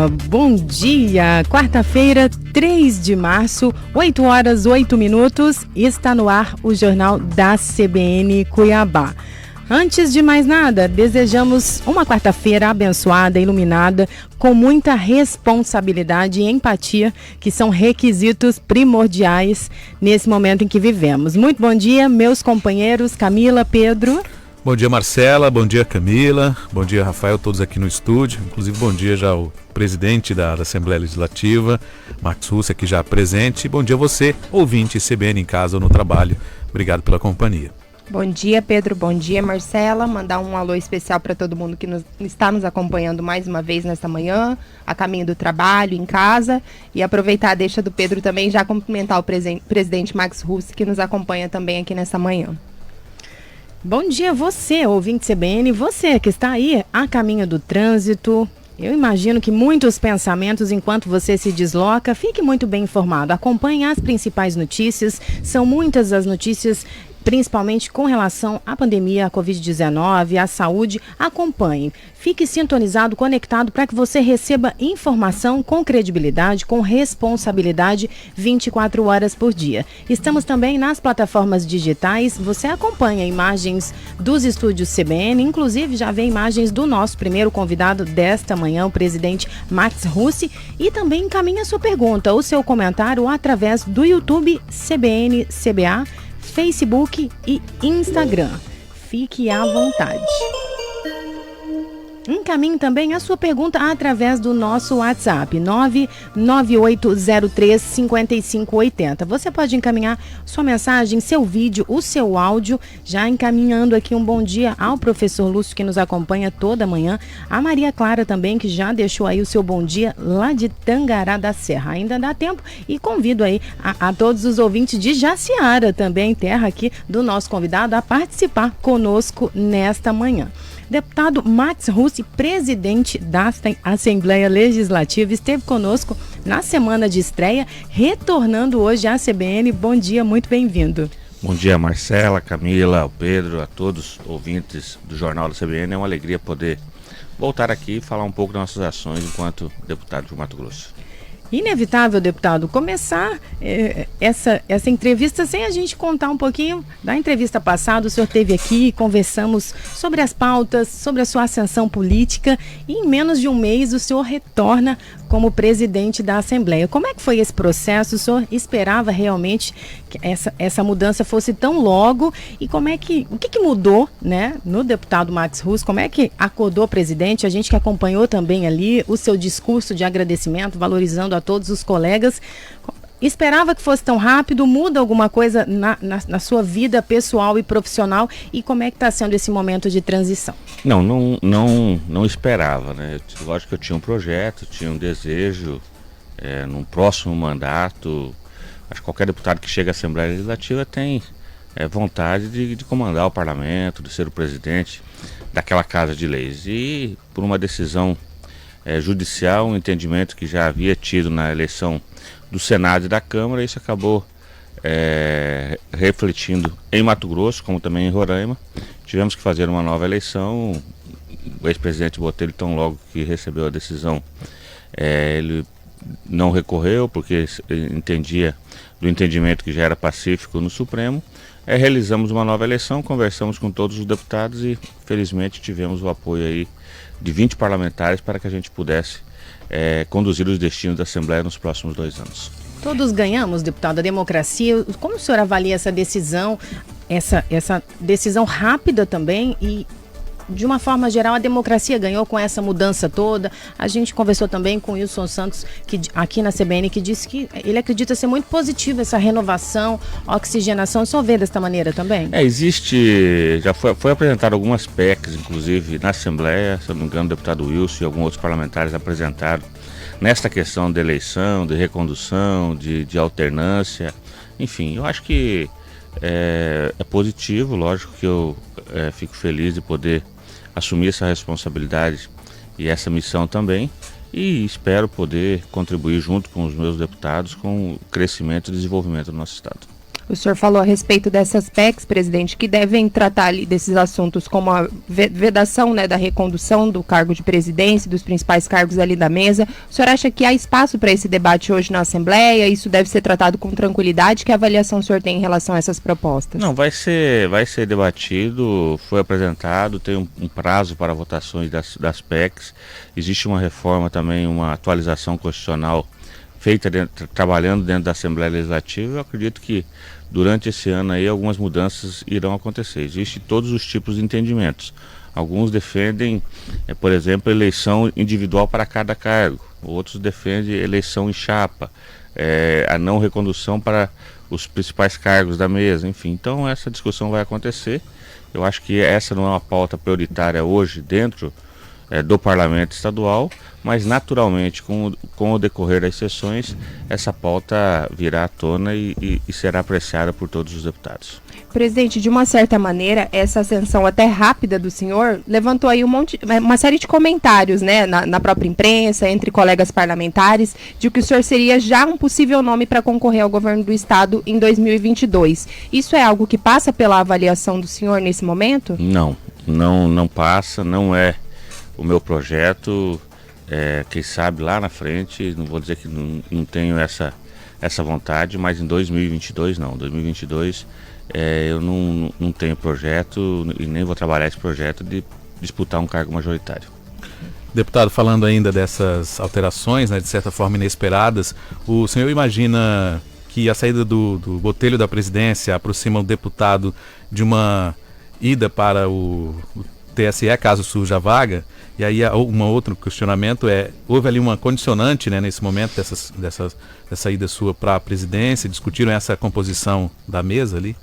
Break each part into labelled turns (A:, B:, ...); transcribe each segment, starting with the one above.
A: bom dia! Quarta-feira, 3 de março, 8 horas 8 minutos, está no ar o Jornal da CBN Cuiabá. Antes de mais nada, desejamos uma quarta-feira abençoada, iluminada, com muita responsabilidade e empatia, que são requisitos primordiais nesse momento em que vivemos. Muito bom dia, meus companheiros Camila, Pedro.
B: Bom dia, Marcela, bom dia, Camila, bom dia, Rafael, todos aqui no estúdio. Inclusive, bom dia já ao presidente da Assembleia Legislativa, Max Russi, aqui já presente. Bom dia a você, ouvinte CBN em casa ou no trabalho. Obrigado pela companhia.
C: Bom dia, Pedro. Bom dia, Marcela. Mandar um alô especial para todo mundo que está nos acompanhando mais uma vez nesta manhã, a caminho do trabalho, em casa. E aproveitar a deixa do Pedro também, já cumprimentar o presidente Max Russi, que nos acompanha também aqui nessa manhã.
A: Bom dia você, ouvinte CBN, você que está aí a caminho do trânsito. Eu imagino que muitos pensamentos enquanto você se desloca. Fique muito bem informado, acompanhe as principais notícias, são muitas as notícias, principalmente com relação à pandemia, à Covid-19, à saúde. Acompanhe, fique sintonizado, conectado para que você receba informação com credibilidade, com responsabilidade 24 horas por dia. Estamos também nas plataformas digitais, você acompanha imagens dos estúdios CBN, inclusive já vê imagens do nosso primeiro convidado desta manhã, o presidente Max Russi, e também encaminha sua pergunta, o seu comentário através do YouTube CBN CBA, Facebook e Instagram. Fique à vontade. Encaminhe também a sua pergunta através do nosso WhatsApp, 998035580. Você pode encaminhar sua mensagem, seu vídeo, o seu áudio, já encaminhando aqui um bom dia ao professor Lúcio, que nos acompanha toda manhã, a Maria Clara também, que já deixou aí o seu bom dia lá de Tangará da Serra. Ainda dá tempo e convido aí a todos os ouvintes de Jaciara, também terra aqui do nosso convidado, a participar conosco nesta manhã. Deputado Max Russi, presidente da Assembleia Legislativa, esteve conosco na semana de estreia, retornando hoje à CBN. Bom dia, muito bem-vindo.
D: Bom dia, Marcela, Camila, Pedro, a todos os ouvintes do Jornal da CBN. É uma alegria poder voltar aqui e falar um pouco das nossas ações enquanto deputado de Mato Grosso.
A: Inevitável, deputado, começar essa entrevista sem a gente contar um pouquinho da entrevista passada. O senhor esteve aqui, conversamos sobre as pautas, sobre a sua ascensão política e em menos de um mês o senhor retorna como presidente da Assembleia. Como é que foi esse processo? O senhor esperava realmente que essa mudança fosse tão logo? E o que mudou, né, no deputado Max Russi? Como é que acordou o presidente? A gente que acompanhou também ali o seu discurso de agradecimento, valorizando a todos os colegas. Esperava que fosse tão rápido? Muda alguma coisa na sua vida pessoal e profissional? E como é que está sendo esse momento de transição?
D: Não esperava, né? Lógico que eu tinha um projeto, tinha um desejo, num próximo mandato. Acho que qualquer deputado que chega à Assembleia Legislativa tem vontade de comandar o parlamento, de ser o presidente daquela casa de leis. E por uma decisão judicial, um entendimento que já havia tido na eleição do Senado e da Câmara, isso acabou refletindo em Mato Grosso, como também em Roraima. Tivemos que fazer uma nova eleição. O ex-presidente Botelho, tão logo que recebeu a decisão, ele não recorreu, porque entendia do entendimento que já era pacífico no Supremo. Realizamos uma nova eleição, conversamos com todos os deputados e felizmente tivemos o apoio aí de 20 parlamentares para que a gente pudesse conduzir os destinos da Assembleia nos próximos 2 anos.
A: Todos ganhamos, deputado, a democracia. Como o senhor avalia essa decisão, essa decisão rápida também e, de uma forma geral, a democracia ganhou com essa mudança toda? A gente conversou também com o Wilson Santos, aqui na CBN, que disse que ele acredita ser muito positivo essa renovação, oxigenação. O senhor vê desta maneira também?
D: Já foi apresentado algumas PECs, inclusive na Assembleia, se eu não me engano, o deputado Wilson e alguns outros parlamentares apresentaram nesta questão de eleição, de recondução, de alternância. Enfim, eu acho que é positivo. Lógico que eu fico feliz de poder assumir essa responsabilidade e essa missão também, e espero poder contribuir junto com os meus deputados com o crescimento e desenvolvimento do nosso estado.
C: O senhor falou a respeito dessas PECs, presidente, que devem tratar ali desses assuntos como a vedação, né, da recondução do cargo de presidência, dos principais cargos ali da mesa. O senhor acha que há espaço para esse debate hoje na Assembleia? Isso deve ser tratado com tranquilidade? Que avaliação o senhor tem em relação a essas propostas?
D: Não, vai ser debatido, foi apresentado, tem um prazo para votações das PECs. Existe uma reforma também, uma atualização constitucional feita trabalhando dentro da Assembleia Legislativa. Eu acredito que durante esse ano aí algumas mudanças irão acontecer. Existem todos os tipos de entendimentos. Alguns defendem, por exemplo, eleição individual para cada cargo. Outros defendem eleição em chapa, a não recondução para os principais cargos da mesa, enfim. Então essa discussão vai acontecer. Eu acho que essa não é uma pauta prioritária hoje dentro do Parlamento Estadual, mas naturalmente com o decorrer das sessões essa pauta virá à tona e será apreciada por todos os deputados.
C: Presidente, de uma certa maneira, essa ascensão até rápida do senhor levantou aí uma série de comentários, né, na própria imprensa, entre colegas parlamentares, de que o senhor seria já um possível nome para concorrer ao governo do estado em 2022. Isso é algo que passa pela avaliação do senhor nesse momento?
D: Não passa, não é o meu projeto. Quem sabe lá na frente, não vou dizer que não tenho essa vontade, mas em 2022 não. 2022 eu não tenho projeto e nem vou trabalhar esse projeto de disputar um cargo majoritário.
B: Deputado, falando ainda dessas alterações, né, de certa forma inesperadas, o senhor imagina que a saída do Botelho da presidência aproxima o deputado de uma ida para o TSE, caso surja a vaga? E aí outro questionamento houve ali uma condicionante, né, nesse momento dessa ida sua para a presidência? Discutiram essa composição da mesa ali?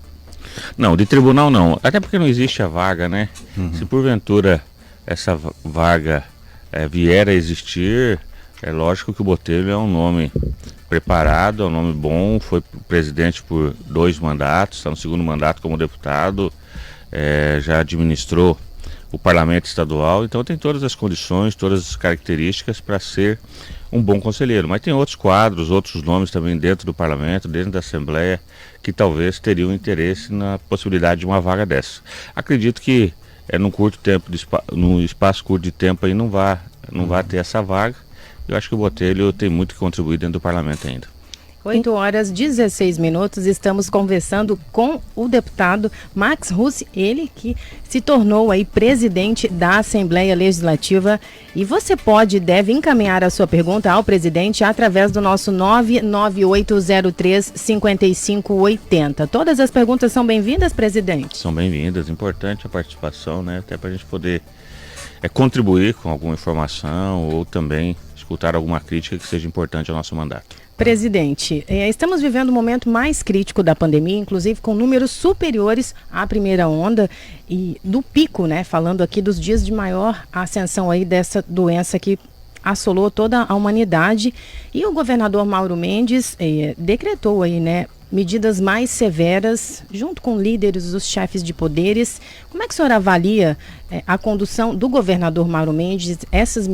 D: Não, de tribunal não, até porque não existe a vaga, né? Se porventura essa vaga vier a existir, é lógico que o Botelho é um nome preparado, é um nome bom, foi presidente por 2 mandatos, está no 2º mandato como deputado, já administrou o Parlamento Estadual, então tem todas as condições, todas as características para ser um bom conselheiro. Mas tem outros quadros, outros nomes também dentro do Parlamento, dentro da Assembleia, que talvez teriam interesse na possibilidade de uma vaga dessa. Acredito que num espaço curto de tempo aí não vai ter essa vaga. Eu acho que o Botelho tem muito que contribuir dentro do Parlamento ainda.
A: 8h16, estamos conversando com o deputado Max Russi, ele que se tornou aí presidente da Assembleia Legislativa. E você pode e deve encaminhar a sua pergunta ao presidente através do nosso 99803-5580. Todas as perguntas são bem-vindas, presidente?
D: São bem-vindas, importante a participação, né? Até para a gente poder contribuir com alguma informação ou também escutar alguma crítica que seja importante ao nosso mandato.
A: Presidente, estamos vivendo o momento mais crítico da pandemia, inclusive com números superiores à primeira onda e do pico, né? Falando aqui dos dias de maior ascensão aí dessa doença que assolou toda a humanidade. E o governador Mauro Mendes decretou aí, né, medidas mais severas, junto com líderes dos chefes de poderes. Como é que o senhor avalia a condução do governador Mauro Mendes? Essas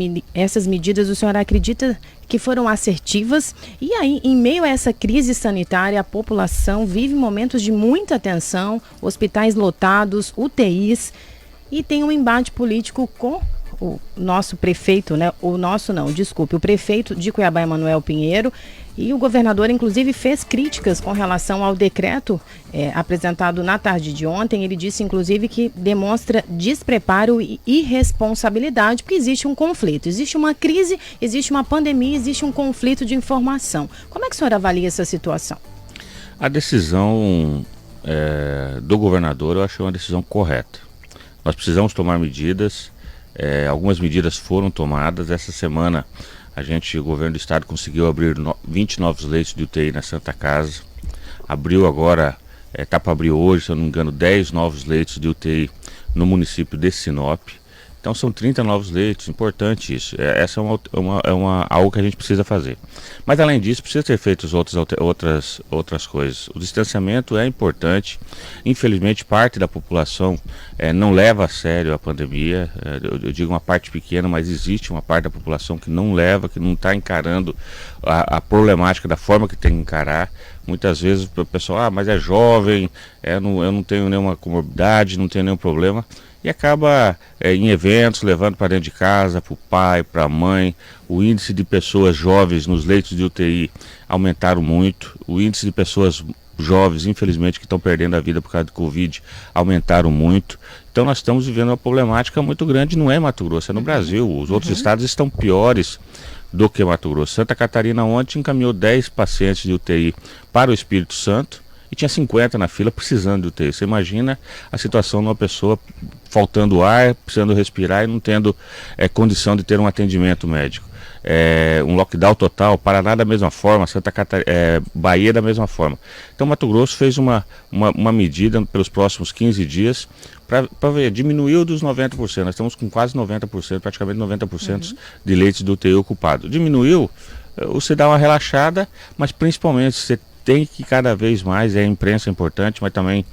A: medidas, o senhor acredita que foram assertivas? E aí, em meio a essa crise sanitária, a população vive momentos de muita tensão, hospitais lotados, UTIs, e tem um embate político com o nosso prefeito, né? O prefeito de Cuiabá, Emanuel Pinheiro, e o governador, inclusive, fez críticas com relação ao decreto apresentado na tarde de ontem. Ele disse, inclusive, que demonstra despreparo e irresponsabilidade, porque existe um conflito, existe uma crise, existe uma pandemia, existe um conflito de informação. Como é que o senhor avalia essa situação?
D: A decisão do governador, eu achei uma decisão correta. Nós precisamos tomar medidas. Algumas medidas foram tomadas. Essa semana o governo do estado conseguiu abrir 20 novos leitos de UTI na Santa Casa. Abriu agora, está para abrir hoje, se eu não me engano, 10 novos leitos de UTI no município de Sinop. Então são 30 novos leitos, importante isso. Essa é algo que a gente precisa fazer. Mas além disso, precisa ter feito outras coisas. O distanciamento é importante. Infelizmente, parte da população não leva a sério a pandemia. Eu digo uma parte pequena, mas existe uma parte da população que não leva, que não está encarando a problemática da forma que tem que encarar. Muitas vezes o pessoal, mas é jovem, eu não tenho nenhuma comorbidade, não tenho nenhum problema. E acaba em eventos, levando para dentro de casa, para o pai, para a mãe. O índice de pessoas jovens nos leitos de UTI aumentaram muito. O índice de pessoas jovens, infelizmente, que estão perdendo a vida por causa do Covid, aumentaram muito. Então nós estamos vivendo uma problemática muito grande, não é Mato Grosso, é no Brasil. Os outros estados estão piores do que Mato Grosso. Santa Catarina ontem encaminhou 10 pacientes de UTI para o Espírito Santo e tinha 50 na fila precisando de UTI. Você imagina a situação de uma pessoa faltando ar, precisando respirar e não tendo condição de ter um atendimento médico. Um lockdown total, Paraná da mesma forma, Bahia da mesma forma. Então Mato Grosso fez uma medida pelos próximos 15 dias para ver, diminuiu dos 90%, nós estamos com quase 90%, praticamente 90% de leitos do UTI ocupado. Diminuiu, você dá uma relaxada, mas principalmente você tem que cada vez mais, a imprensa é importante, mas também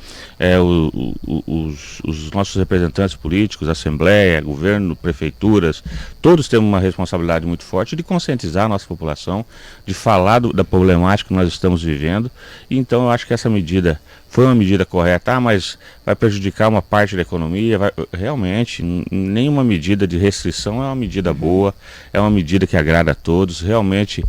D: os nossos representantes políticos, Assembleia, governo, prefeituras, todos temos uma responsabilidade muito forte de conscientizar a nossa população, de falar da problemática que nós estamos vivendo. E então eu acho que essa medida foi uma medida correta, mas vai prejudicar uma parte da economia. Realmente, nenhuma medida de restrição é uma medida boa, é uma medida que agrada a todos, realmente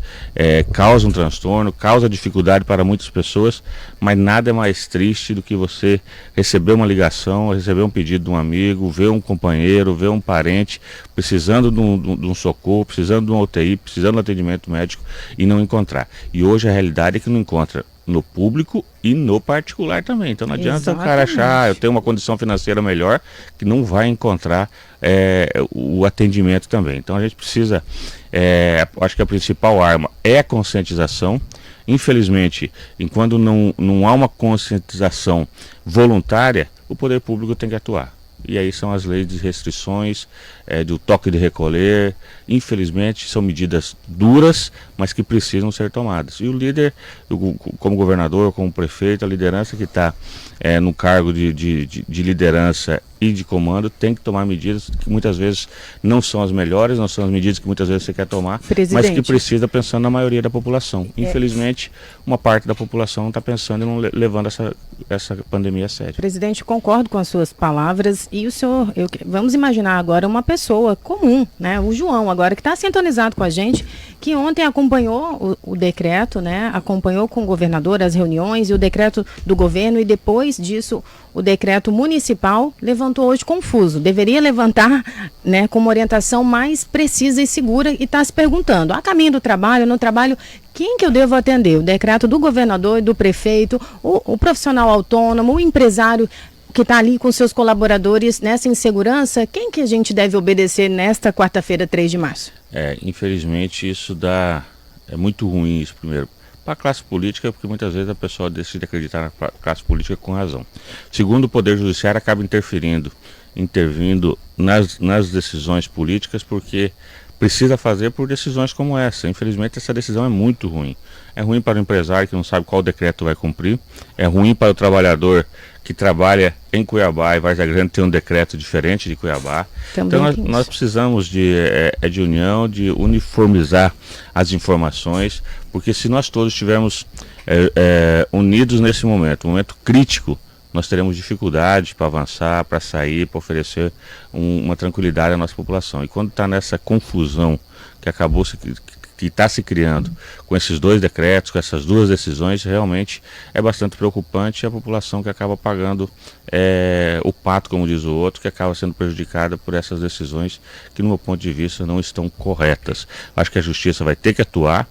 D: causa um transtorno, causa dificuldade para muitas pessoas, mas nada é mais triste do que você receber uma ligação, receber um pedido de um amigo, ver um companheiro, ver um parente precisando de um socorro, precisando de uma UTI, precisando de um atendimento médico e não encontrar. E hoje a realidade é que não encontra no público e no particular também. Então não adianta o cara achar, eu tenho uma condição financeira melhor, que não vai encontrar o atendimento também. Então a gente precisa, acho que a principal arma é a conscientização. Infelizmente, enquanto não há uma conscientização voluntária, o poder público tem que atuar. E aí são as leis de restrições, do toque de recolher. Infelizmente são medidas duras, mas que precisam ser tomadas. E o líder, como governador, como prefeito, a liderança que está no cargo de liderança e de comando, tem que tomar medidas que muitas vezes não são as melhores, não são as medidas que muitas vezes você quer tomar, mas que precisa pensando na maioria da população. Infelizmente, uma parte da população não está pensando e não levando essa pandemia a sério.
A: Presidente, concordo com as suas palavras. E o senhor, vamos imaginar agora uma pessoa comum, né? O João agora, que está sintonizado com a gente, que ontem acompanhou o decreto, né? Acompanhou com o governador as reuniões e o decreto do governo, e depois disso o decreto municipal levantou hoje confuso. Deveria levantar, né, com uma orientação mais precisa e segura, e está se perguntando, a caminho do trabalho, no trabalho, quem que eu devo atender? O decreto do governador e do prefeito, o profissional autônomo, o empresário que está ali com seus colaboradores nessa insegurança? Quem que a gente deve obedecer nesta quarta-feira, 3 de março?
D: Infelizmente isso é muito ruim isso, primeiro. Para a classe política, porque muitas vezes a pessoa decide acreditar na classe política com razão. Segundo, o Poder Judiciário acaba intervindo nas decisões políticas, porque precisa fazer por decisões como essa. Infelizmente, essa decisão é muito ruim. É ruim para o empresário que não sabe qual decreto vai cumprir, é ruim para o trabalhador que trabalha em Cuiabá e Várzea Grande tem um decreto diferente de Cuiabá. Também então nós precisamos de união, de uniformizar as informações, porque se nós todos estivermos unidos nesse momento, um momento crítico, nós teremos dificuldade para avançar, para sair, para oferecer uma tranquilidade à nossa população. E quando está nessa confusão que está se criando com esses dois decretos, com essas duas decisões, realmente é bastante preocupante, e a população que acaba pagando o pato, como diz o outro, que acaba sendo prejudicada por essas decisões que, no meu ponto de vista, não estão corretas. Acho que a justiça vai ter que atuar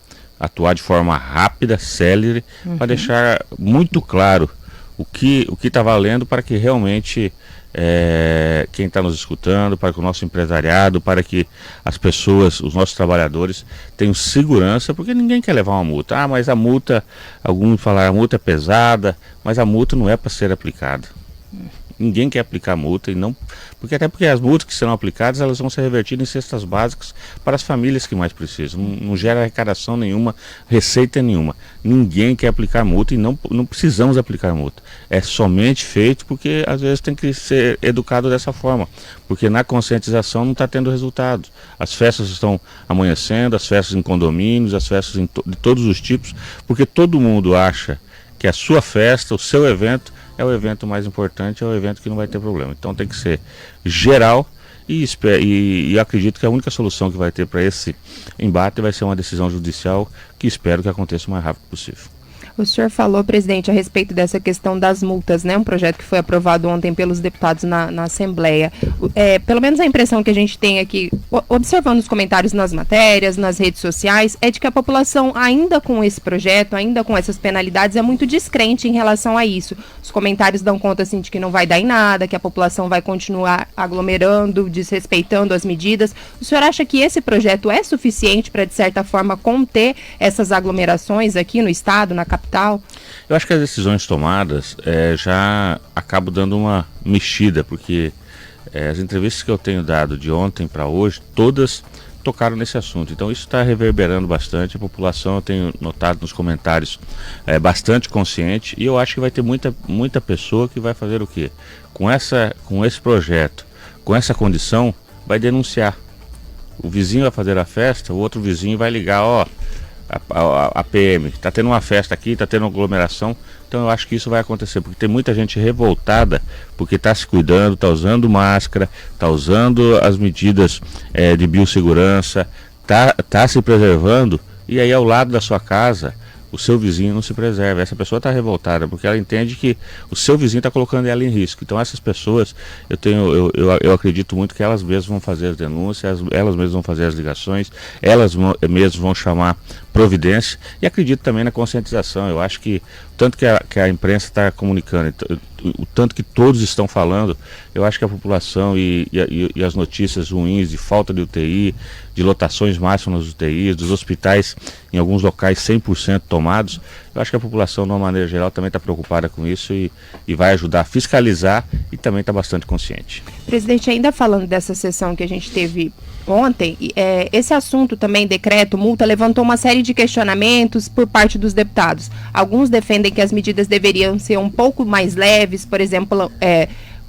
D: de forma rápida, célere, para deixar muito claro o que está valendo, para que realmente quem está nos escutando, para que o nosso empresariado, para que as pessoas, os nossos trabalhadores tenham segurança, porque ninguém quer levar uma multa. Mas a multa, alguns falaram, a multa é pesada, mas a multa não é para ser aplicada. Ninguém quer aplicar multa, porque as multas que serão aplicadas, elas vão ser revertidas em cestas básicas para as famílias que mais precisam. Não gera arrecadação nenhuma, receita nenhuma. Ninguém quer aplicar multa e não precisamos aplicar multa. É somente feito porque às vezes tem que ser educado dessa forma, porque na conscientização não está tendo resultado. As festas estão amanhecendo, as festas em condomínios, as festas de todos os tipos, porque todo mundo acha que a sua festa, o seu evento, é o evento mais importante, é o evento que não vai ter problema. Então tem que ser geral e acredito que a única solução que vai ter para esse embate vai ser uma decisão judicial que espero que aconteça o mais rápido possível.
C: O senhor falou, presidente, a respeito dessa questão das multas, né? Um projeto que foi aprovado ontem pelos deputados na Assembleia. Pelo menos a impressão que a gente tem aqui, observando os comentários nas matérias, nas redes sociais, é de que a população, ainda com esse projeto, ainda com essas penalidades, é muito descrente em relação a isso. Os comentários dão conta, assim, de que não vai dar em nada, que a população vai continuar aglomerando, desrespeitando as medidas. O senhor acha que esse projeto é suficiente para, de certa forma, conter essas aglomerações aqui no estado, na capital?
D: Eu acho que as decisões tomadas já acabam dando uma mexida, porque as entrevistas que eu tenho dado de ontem para hoje, todas tocaram nesse assunto. Então isso está reverberando bastante, a população, eu tenho notado nos comentários, bastante consciente, e eu acho que vai ter muita pessoa que vai fazer o quê? Com esse projeto, com essa condição, vai denunciar. O vizinho vai fazer a festa, o outro vizinho vai ligar, a PM, está tendo uma festa aqui, está tendo uma aglomeração. Então eu acho que isso vai acontecer, porque tem muita gente revoltada, porque está se cuidando, está usando máscara, está usando as medidas de biossegurança, está se preservando, e aí ao lado da sua casa o seu vizinho não se preserva. Essa pessoa está revoltada porque ela entende que o seu vizinho está colocando ela em risco. Então essas pessoas, eu acredito muito que elas mesmas vão fazer as denúncias, elas mesmas vão fazer as ligações, elas mesmas vão chamar providência, e acredito também na conscientização. Eu acho que tanto que a imprensa está comunicando, o tanto que todos estão falando, eu acho que a população e as notícias ruins de falta de UTI, de lotações máximas nas UTIs, dos hospitais em alguns locais 100% tomados, eu acho que a população, de uma maneira geral, também está preocupada com isso e vai ajudar a fiscalizar, e também está bastante consciente.
C: Presidente, ainda falando dessa sessão que a gente teve ontem, esse assunto também, decreto, multa, levantou uma série de questionamentos por parte dos deputados. Alguns defendem que as medidas deveriam ser um pouco mais leves, por exemplo,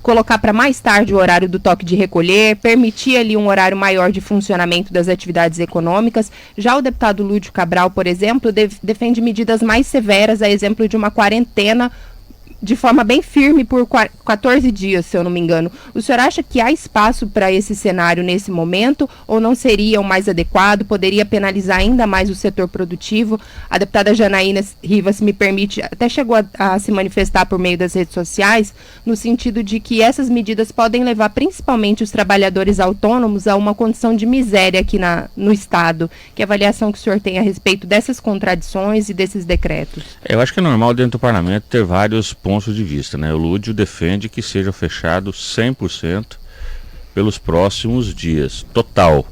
C: colocar para mais tarde o horário do toque de recolher, permitir ali um horário maior de funcionamento das atividades econômicas. Já o deputado Lúdio Cabral, por exemplo, defende medidas mais severas, a exemplo de uma quarentena de forma bem firme por 14 dias, se eu não me engano. O senhor acha que há espaço para esse cenário nesse momento, ou não seria o mais adequado? Poderia penalizar ainda mais o setor produtivo? A deputada Janaína Rivas, me permite, até chegou a se manifestar por meio das redes sociais, no sentido de que essas medidas podem levar principalmente os trabalhadores autônomos a uma condição de miséria aqui no Estado. Que avaliação que o senhor tem a respeito dessas contradições e desses decretos?
D: Eu acho que é normal dentro do parlamento ter vários pontos de vista, né? O Lúdio defende que seja fechado 100% pelos próximos dias, total.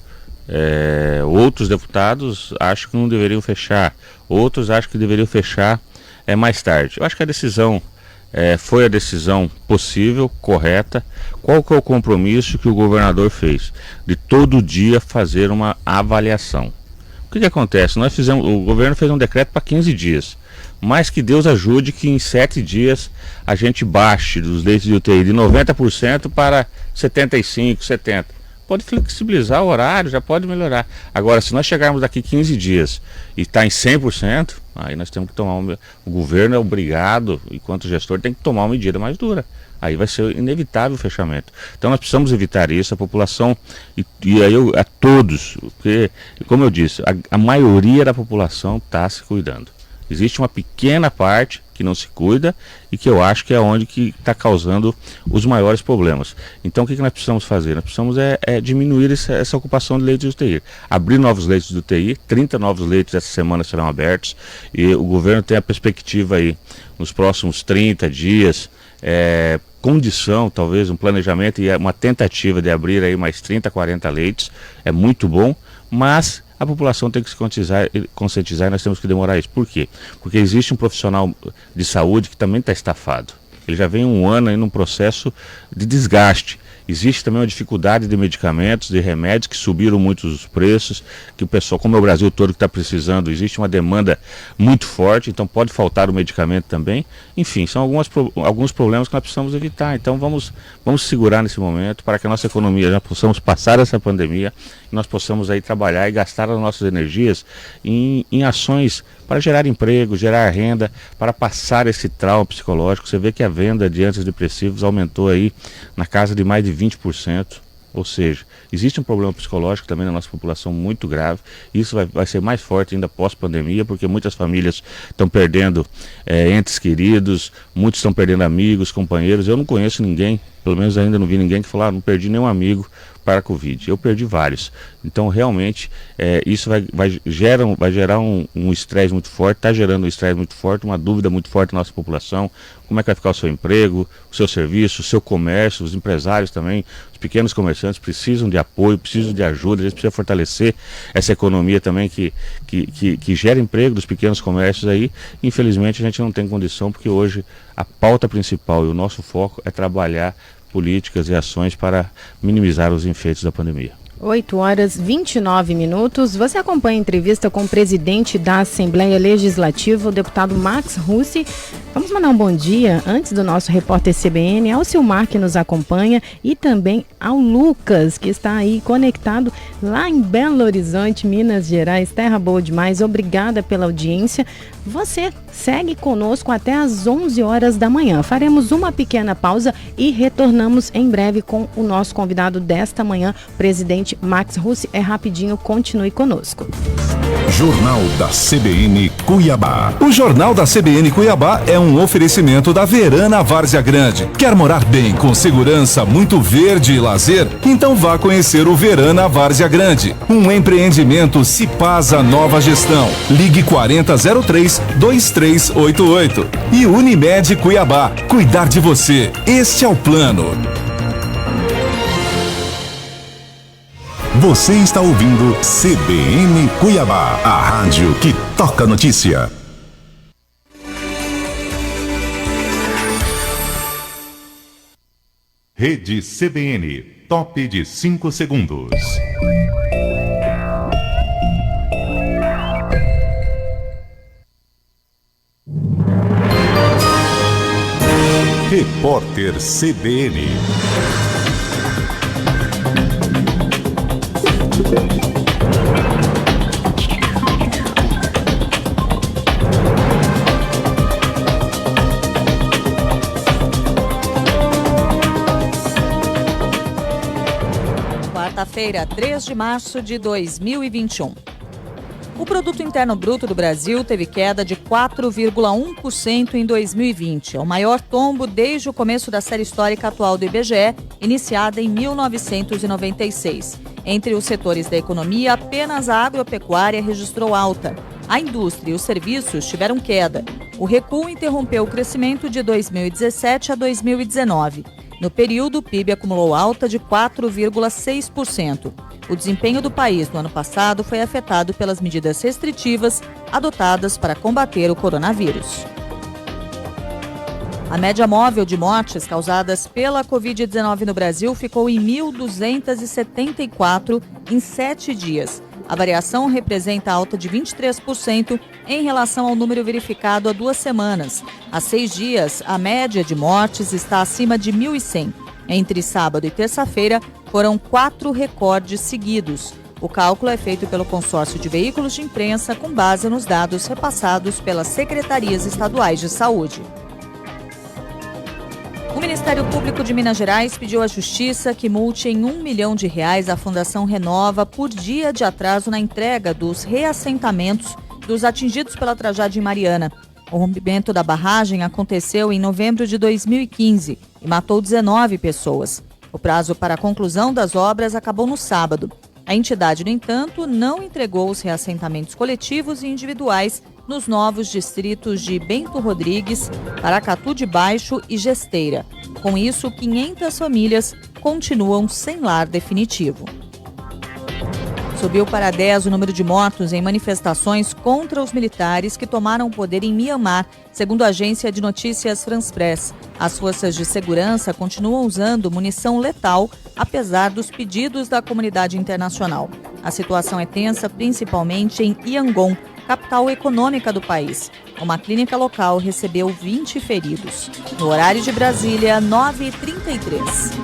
D: Outros deputados acham que não deveriam fechar, outros acham que deveriam fechar mais tarde. Eu acho que a decisão foi a decisão possível, correta. Qual que é o compromisso que o governador fez? De todo dia fazer uma avaliação. O que acontece? O governo fez um decreto para 15 dias. Mas que Deus ajude que em 7 dias a gente baixe dos leitos de UTI de 90% para 75%, 70%. Pode flexibilizar o horário, já pode melhorar. Agora, se nós chegarmos daqui 15 dias e está em 100%, aí nós temos que tomar o governo é obrigado, enquanto gestor, tem que tomar uma medida mais dura. Aí vai ser inevitável o fechamento. Então nós precisamos evitar isso, a população, e aí a todos, porque, como eu disse, a maioria da população está se cuidando. Existe uma pequena parte que não se cuida e que eu acho que é onde que está causando os maiores problemas. Então o que nós precisamos fazer? Nós precisamos diminuir essa ocupação de leitos de UTI. Abrir novos leitos de UTI, 30 novos leitos essa semana serão abertos, e o governo tem a perspectiva aí, nos próximos 30 dias, condição, talvez um planejamento e uma tentativa de abrir aí mais 30, 40 leitos, é muito bom, mas a população tem que se conscientizar e nós temos que demorar isso. Por quê? Porque existe um profissional de saúde que também está estafado. ele já vem um ano aí num processo de desgaste. Existe também uma dificuldade de medicamentos, de remédios, que subiram muito os preços, que o pessoal, como é o Brasil todo que está precisando, existe uma demanda muito forte, então pode faltar o medicamento também. Enfim, são alguns problemas que nós precisamos evitar. Então vamos segurar nesse momento para que a nossa economia já possamos passar essa pandemia e nós possamos aí trabalhar e gastar as nossas energias em ações para gerar emprego, gerar renda, para passar esse trauma psicológico. Você vê que a venda de antidepressivos aumentou aí na casa de mais de 20%. Ou seja, existe um problema psicológico também na nossa população muito grave. Isso vai ser mais forte ainda pós-pandemia, porque muitas famílias estão perdendo entes queridos, muitos estão perdendo amigos, companheiros. Eu não conheço ninguém, pelo menos ainda não vi ninguém que falou, não perdi nenhum amigo para a Covid. Eu perdi vários. Então, realmente, isso vai gerar um estresse muito forte, está gerando um estresse muito forte, uma dúvida muito forte na nossa população. Como é que vai ficar o seu emprego, o seu serviço, o seu comércio, os empresários também, os pequenos comerciantes precisam de apoio, precisam de ajuda, eles precisam fortalecer essa economia também que gera emprego dos pequenos comércios aí. Infelizmente, a gente não tem condição, porque hoje a pauta principal e o nosso foco é trabalhar políticas e ações para minimizar os efeitos da pandemia.
A: 8h29. Você acompanha a entrevista com o presidente da Assembleia Legislativa, o deputado Max Russi. Vamos mandar um bom dia, antes do nosso repórter CBN, ao Silmar, que nos acompanha, e também ao Lucas, que está aí conectado lá em Belo Horizonte, Minas Gerais. Terra boa demais. Obrigada pela audiência. Você segue conosco até às 11 horas da manhã. Faremos uma pequena pausa e retornamos em breve com o nosso convidado desta manhã, presidente Max Russi. É rapidinho, continue conosco.
E: Jornal da CBN Cuiabá. O Jornal da CBN Cuiabá é um oferecimento da Verana Várzea Grande. Quer morar bem, com segurança, muito verde e lazer? Então vá conhecer o Verana Várzea Grande. Um empreendimento Cipasa Nova Gestão. Ligue 4003-2388. E Unimed Cuiabá. Cuidar de você. Este é o plano. Você está ouvindo CBN Cuiabá, a rádio que toca notícia. Rede CBN, top de 5 segundos. Repórter CBN.
F: Quarta-feira, 3 de março de 2021. O Produto Interno Bruto do Brasil teve queda de 4,1% em 2020. É o maior tombo desde o começo da série histórica atual do IBGE, iniciada em 1996. Entre os setores da economia, apenas a agropecuária registrou alta. A indústria e os serviços tiveram queda. O recuo interrompeu o crescimento de 2017 a 2019. No período, o PIB acumulou alta de 4,6%. O desempenho do país no ano passado foi afetado pelas medidas restritivas adotadas para combater o coronavírus. A média móvel de mortes causadas pela Covid-19 no Brasil ficou em 1.274 em 7 dias. A variação representa alta de 23% em relação ao número verificado há 2 semanas. Há 6 dias, a média de mortes está acima de 1.100. Entre sábado e terça-feira, foram 4 recordes seguidos. O cálculo é feito pelo consórcio de veículos de imprensa com base nos dados repassados pelas secretarias estaduais de saúde. O Ministério Público de Minas Gerais pediu à Justiça que multe em R$1 milhão a Fundação Renova por dia de atraso na entrega dos reassentamentos dos atingidos pela tragédia em Mariana. O rompimento da barragem aconteceu em novembro de 2015 e matou 19 pessoas. O prazo para a conclusão das obras acabou no sábado. A entidade, no entanto, não entregou os reassentamentos coletivos e individuais nos novos distritos de Bento Rodrigues, Paracatu de Baixo e Gesteira. Com isso, 500 famílias continuam sem lar definitivo. Subiu para 10 o número de mortos em manifestações contra os militares que tomaram o poder em Mianmar, segundo a agência de notícias France Press. As forças de segurança continuam usando munição letal, apesar dos pedidos da comunidade internacional. A situação é tensa, principalmente em Yangon, capital econômica do país. Uma clínica local recebeu 20 feridos. No horário de Brasília, 9h33.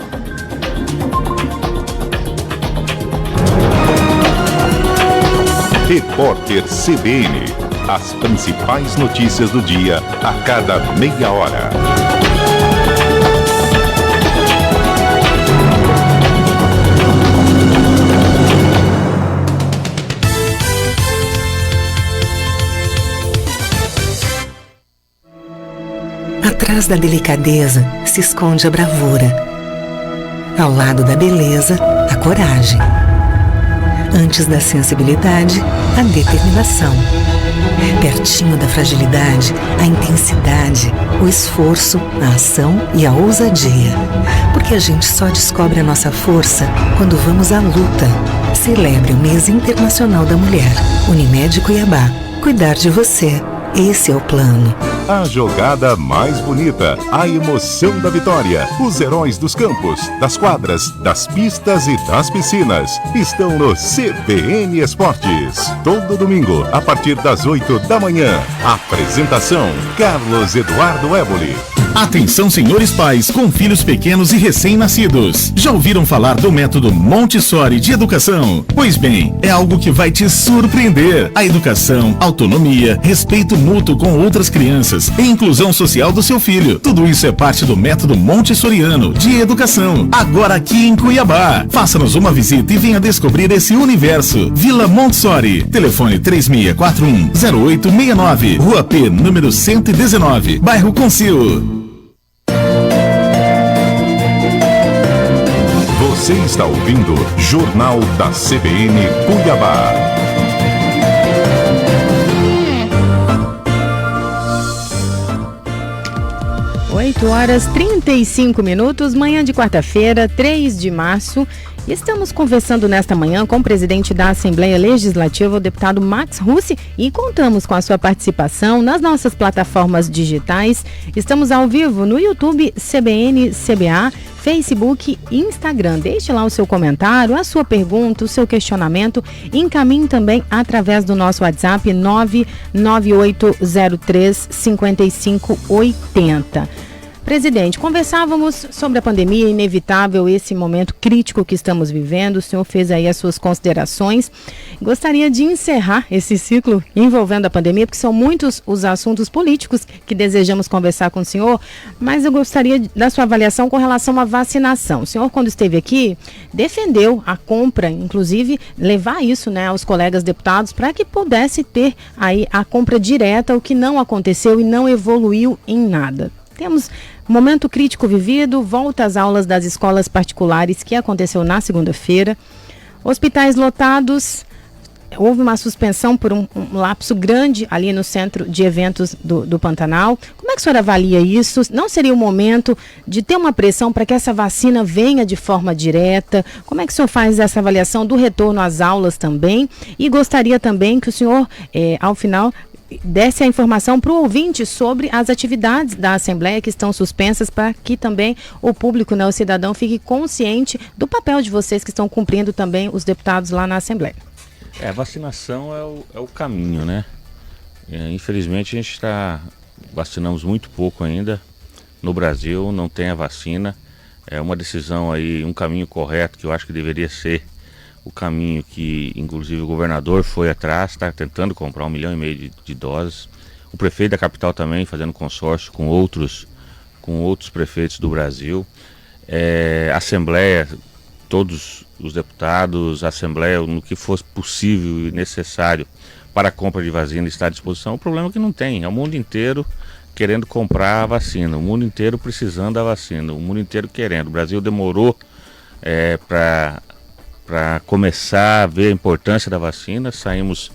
E: Repórter CBN. As principais notícias do dia a cada meia hora.
G: Atrás da delicadeza se esconde a bravura. Ao lado da beleza, a coragem. Antes da sensibilidade, a determinação. Pertinho da fragilidade, a intensidade, o esforço, a ação e a ousadia. Porque a gente só descobre a nossa força quando vamos à luta. Celebre o Mês Internacional da Mulher. Unimed Cuiabá. Cuidar de você. Esse é o plano.
E: A jogada mais bonita, a emoção da vitória. Os heróis dos campos, das quadras, das pistas e das piscinas estão no CBN Esportes. Todo domingo, a partir das 8 da manhã. Apresentação: Carlos Eduardo Éboli.
H: Atenção, senhores pais com filhos pequenos e recém-nascidos. Já ouviram falar do método Montessori de educação? Pois bem, é algo que vai te surpreender. A educação, autonomia, respeito mútuo com outras crianças e inclusão social do seu filho. Tudo isso é parte do método Montessoriano de educação. Agora aqui em Cuiabá. Faça-nos uma visita e venha descobrir esse universo. Vila Montessori. Telefone 3641-0869. Rua P, número 119. Bairro Consil.
E: Você está ouvindo Jornal da CBN Cuiabá.
A: Oito horas 35 minutos, manhã de quarta-feira, 3 de março. E estamos conversando nesta manhã com o presidente da Assembleia Legislativa, o deputado Max Russi, e contamos com a sua participação nas nossas plataformas digitais. Estamos ao vivo no YouTube CBN CBA, Facebook e Instagram. Deixe lá o seu comentário, a sua pergunta, o seu questionamento. Encaminhe também através do nosso WhatsApp 99803-5580. Presidente, conversávamos sobre a pandemia, inevitável esse momento crítico que estamos vivendo. O senhor fez aí as suas considerações. Gostaria de encerrar esse ciclo envolvendo a pandemia, porque são muitos os assuntos políticos que desejamos conversar com o senhor, mas eu gostaria da sua avaliação com relação à vacinação. O senhor, quando esteve aqui, defendeu a compra, inclusive levar isso, né, aos colegas deputados para que pudesse ter aí a compra direta, o que não aconteceu e não evoluiu em nada. Temos momento crítico vivido, volta às aulas das escolas particulares que aconteceu na segunda-feira. Hospitais lotados, houve uma suspensão por um lapso grande ali no centro de eventos do Pantanal. Como é que o senhor avalia isso? Não seria o momento de ter uma pressão para que essa vacina venha de forma direta? Como é que o senhor faz essa avaliação do retorno às aulas também? E gostaria também que o senhor, ao final, desse a informação para o ouvinte sobre as atividades da Assembleia que estão suspensas, para que também o público, né, o cidadão, fique consciente do papel de vocês que estão cumprindo também os deputados lá na Assembleia.
D: A vacinação é o caminho, né? Infelizmente a gente vacinamos muito pouco ainda no Brasil, não tem a vacina. É uma decisão aí, um caminho correto que eu acho que deveria ser o caminho que, inclusive, o governador foi atrás, está tentando comprar 1,5 milhão de doses. O prefeito da capital também fazendo consórcio com outros prefeitos do Brasil. A Assembleia, todos os deputados, a Assembleia, no que fosse possível e necessário para a compra de vacina está à disposição. O problema é que não tem, é o mundo inteiro querendo comprar a vacina, o mundo inteiro precisando da vacina, o mundo inteiro querendo. O Brasil demorou para começar a ver a importância da vacina, saímos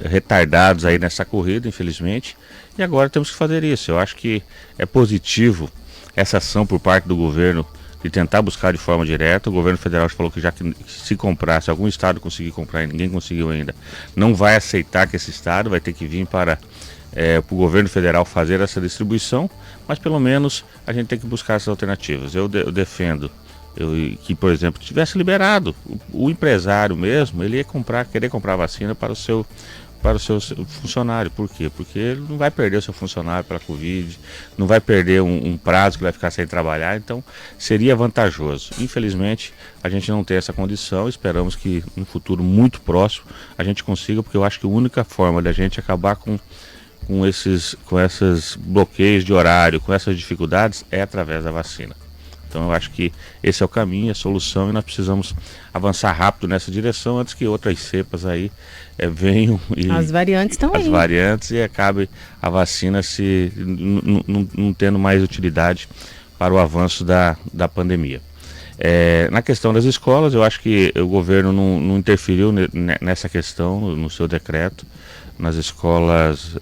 D: retardados aí nessa corrida, infelizmente, e agora temos que fazer isso. Eu acho que é positivo essa ação por parte do governo de tentar buscar de forma direta. O governo federal falou que já que se comprar, se algum estado conseguir comprar e ninguém conseguiu ainda, não vai aceitar que esse estado vai ter que vir para o governo federal fazer essa distribuição, mas pelo menos a gente tem que buscar essas alternativas. Eu defendo que, por exemplo, tivesse liberado o empresário mesmo, ele ia querer comprar vacina para o seu funcionário. Por quê? Porque ele não vai perder o seu funcionário pela Covid, não vai perder um prazo que vai ficar sem trabalhar, então seria vantajoso. Infelizmente, a gente não tem essa condição, esperamos que no futuro muito próximo a gente consiga, porque eu acho que a única forma da gente acabar com esses bloqueios de horário, com essas dificuldades, é através da vacina. Então eu acho que esse é o caminho, a solução, e nós precisamos avançar rápido nessa direção antes que outras cepas venham e
A: as variantes estão aí.
D: As variantes, e acabe a vacina não tendo mais utilidade para o avanço da pandemia. Na questão das escolas, eu acho que o governo não interferiu nessa questão no seu decreto. Nas escolas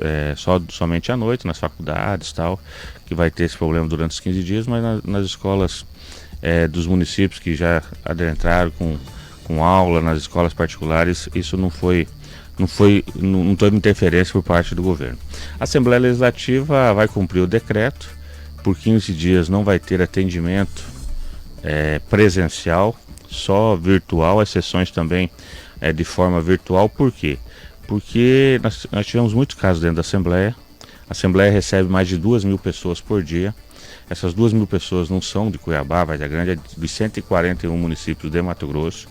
D: somente à noite, nas faculdades tal, que vai ter esse problema durante os 15 dias, mas nas escolas dos municípios que já adentraram com aula, nas escolas particulares, isso não teve interferência por parte do governo. A Assembleia Legislativa vai cumprir o decreto, por 15 dias não vai ter atendimento presencial, só virtual, as sessões também de forma virtual. Por quê? Porque nós tivemos muitos casos dentro da Assembleia. A Assembleia recebe mais de 2.000 pessoas por dia. Essas 2.000 pessoas não são de Cuiabá, Várzea Grande, é de 141 municípios de Mato Grosso.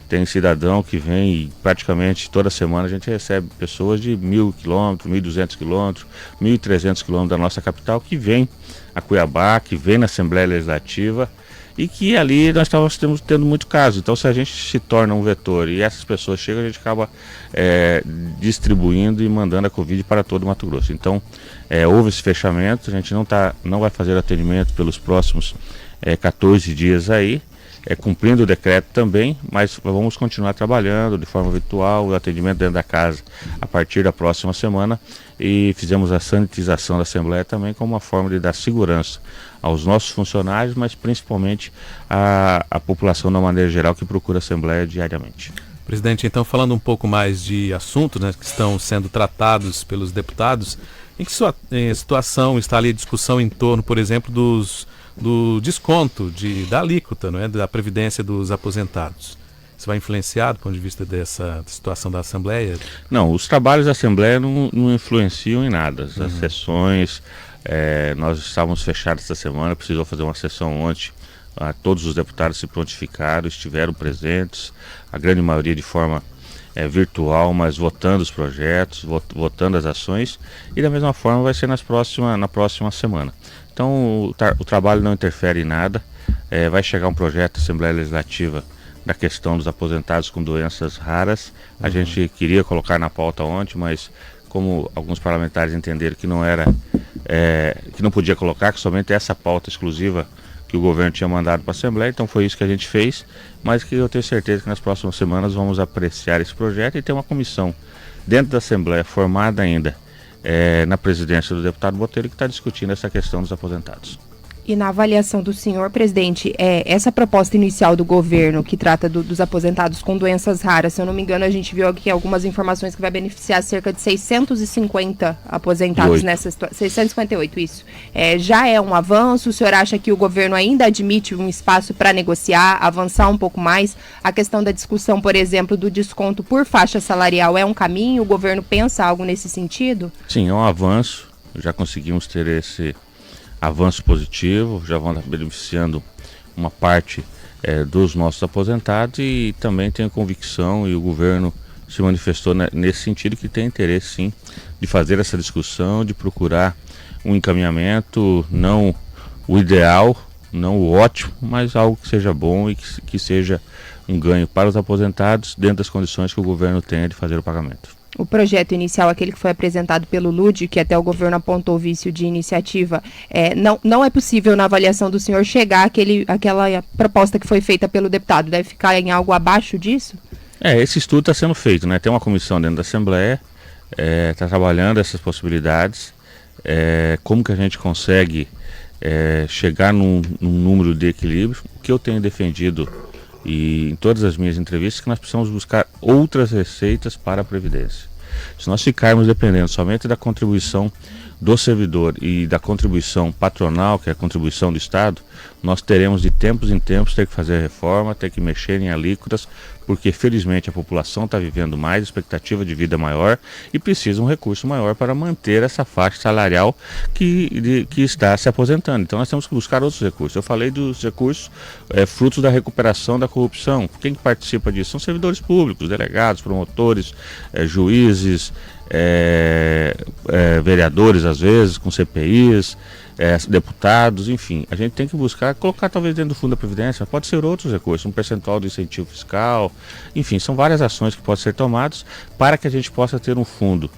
D: Tem cidadão que vem e praticamente toda semana a gente recebe pessoas de 1.000 quilômetros, 1.200 quilômetros, 1.300 quilômetros da nossa capital, que vem a Cuiabá, que vem na Assembleia Legislativa, e que ali nós estávamos tendo muito caso. Então, se a gente se torna um vetor e essas pessoas chegam, a gente acaba distribuindo e mandando a Covid para todo o Mato Grosso. Então, houve esse fechamento, a gente não vai fazer atendimento pelos próximos 14 dias aí, cumprindo o decreto também, mas vamos continuar trabalhando de forma virtual, o atendimento dentro da casa a partir da próxima semana, e fizemos a sanitização da Assembleia também como uma forma de dar segurança aos nossos funcionários, mas principalmente à população de uma maneira geral que procura a Assembleia diariamente.
B: Presidente, então falando um pouco mais de assuntos, né, que estão sendo tratados pelos deputados, em que situação está ali a discussão em torno, por exemplo, do desconto da alíquota, não é, da Previdência dos aposentados? Isso vai influenciar do ponto de vista dessa situação da Assembleia? Não, os trabalhos da Assembleia não influenciam em nada. As sessões, nós estávamos fechados essa semana, precisou fazer uma sessão ontem, todos os deputados se prontificaram, estiveram presentes, a grande maioria de forma virtual, mas votando os projetos, votando as ações, e da mesma forma vai ser na próxima semana. Então o trabalho não interfere em nada, vai chegar um projeto da Assembleia Legislativa da questão dos aposentados com doenças raras. A gente queria colocar na pauta ontem, mas como alguns parlamentares entenderam que que não podia colocar, que somente essa pauta exclusiva que o governo tinha mandado para a Assembleia, então foi isso que a gente fez, mas que eu tenho certeza que nas próximas semanas vamos apreciar esse projeto e ter uma comissão dentro da Assembleia formada ainda na presidência do deputado Botelho, que está discutindo essa questão dos aposentados.
C: E na avaliação do senhor, presidente, essa proposta inicial do governo que trata dos aposentados com doenças raras, se eu não me engano, a gente viu aqui algumas informações que vai beneficiar cerca de 650 aposentados nessa situação. 658, isso. Já é um avanço? O senhor acha que o governo ainda admite um espaço para negociar, avançar um pouco mais? A questão da discussão, por exemplo, do desconto por faixa salarial é um caminho? O governo pensa algo nesse sentido?
D: Sim, é um avanço. Já conseguimos ter esse avanço positivo, já vão beneficiando uma parte dos nossos aposentados, e também tenho convicção, e o governo se manifestou nesse sentido, que tem interesse sim de fazer essa discussão, de procurar um encaminhamento, não o ideal, não o ótimo, mas algo que seja bom e que seja um ganho para os aposentados dentro das condições que o governo tenha de fazer o pagamento.
C: O projeto inicial, aquele que foi apresentado pelo LUD, que até o governo apontou vício de iniciativa, não é possível, na avaliação do senhor, chegar àquela proposta que foi feita pelo deputado? Deve ficar em algo abaixo disso?
D: Esse estudo está sendo feito, né? Tem uma comissão dentro da Assembleia, está trabalhando essas possibilidades, como que a gente consegue chegar num número de equilíbrio. O que eu tenho defendido e em todas as minhas entrevistas é que nós precisamos buscar outras receitas para a Previdência. Se nós ficarmos dependendo somente da contribuição do servidor e da contribuição patronal, que é a contribuição do Estado, nós teremos de tempos em tempos ter que fazer reforma, ter que mexer em alíquotas, porque felizmente a população está vivendo mais, expectativa de vida maior e precisa um recurso maior para manter essa faixa salarial que está se aposentando. Então nós temos que buscar outros recursos. Eu falei dos recursos frutos da recuperação da corrupção. Quem que participa disso? São servidores públicos, delegados, promotores, juízes, vereadores às vezes, com CPIs, deputados, enfim. A gente tem que buscar colocar talvez dentro do Fundo da Previdência, pode ser outros recursos, um percentual do incentivo fiscal, enfim, são várias ações que podem ser tomadas para que a gente possa ter um fundo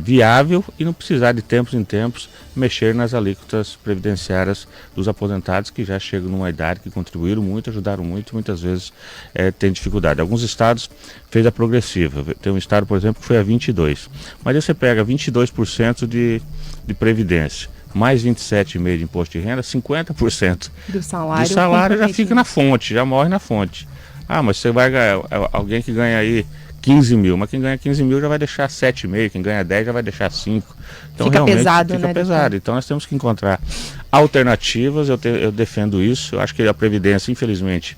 D: viável e não precisar de tempos em tempos mexer nas alíquotas previdenciárias dos aposentados que já chegam numa idade que contribuíram muito, ajudaram muito e muitas vezes têm dificuldade. Alguns estados fez a progressiva, tem um estado, por exemplo, que foi a 22%, mas aí você pega 22% de previdência, mais 27,5% de imposto de renda, 50%
C: do salário
D: já fica na fonte, já morre na fonte. Ah, mas você vai ganhar, alguém que ganha aí 15 mil, mas quem ganha 15 mil já vai deixar 7,5, quem ganha 10 já vai deixar 5. Então
C: fica
D: realmente
C: pesado,
D: fica
C: né,
D: pesado. Então nós temos que encontrar alternativas, eu defendo isso. Eu acho que a Previdência, infelizmente,